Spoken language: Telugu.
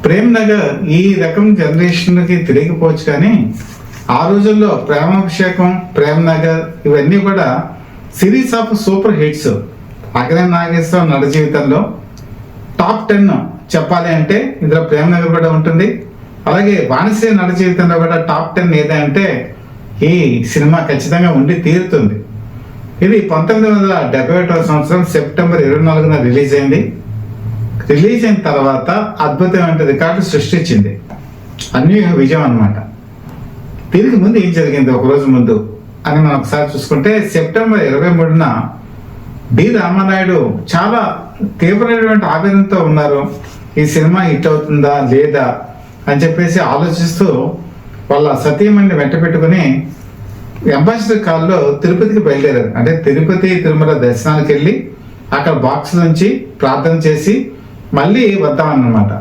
ప్రేమ్ నగర్ ఈ రకం జనరేషన్కి తిరిగిపోవచ్చు, కానీ ఆ రోజుల్లో ప్రేమాభిషేకం, ప్రేమ్ నగర్ ఇవన్నీ కూడా series of super hits. Akkineni Nageswara Rao నట జీవితంలో టాప్ 10 చెప్పాలి అంటే ఇందులో ప్రేమ్ నగర్ కూడా ఉంటుంది. అలాగే వాణిశ్రీ నట జీవితంలో కూడా టాప్ 10 ఏదంటే ఈ సినిమా ఖచ్చితంగా ఉండి తీరుతుంది. ఇది 1971 సంవత్సరం సెప్టెంబర్ 24న రిలీజ్ అయింది. రిలీజ్ అయిన తర్వాత అద్భుతమైన రికార్డు సృష్టించింది, అన్యూహ విజయం అన్నమాట. దీనికి ముందు ఏం జరిగింది ఒక రోజు ముందు అని మనం ఒకసారి చూసుకుంటే, సెప్టెంబర్ 23న డి రామానాయుడు చాలా తీవ్రమైనటువంటి ఆవేదనతో ఉన్నారు. ఈ సినిమా హిట్ అవుతుందా లేదా అని చెప్పేసి ఆలోచిస్తూ వాళ్ళ సతీమణిని వెంట పెట్టుకుని అంబాసిడర్ కాల్లో తిరుపతికి బయలుదేరారు. అంటే తిరుపతి తిరుమల దర్శనానికి వెళ్ళి అక్కడ బాక్స్ నుంచి ప్రార్థన చేసి మళ్ళీ వద్దామన్నమాట.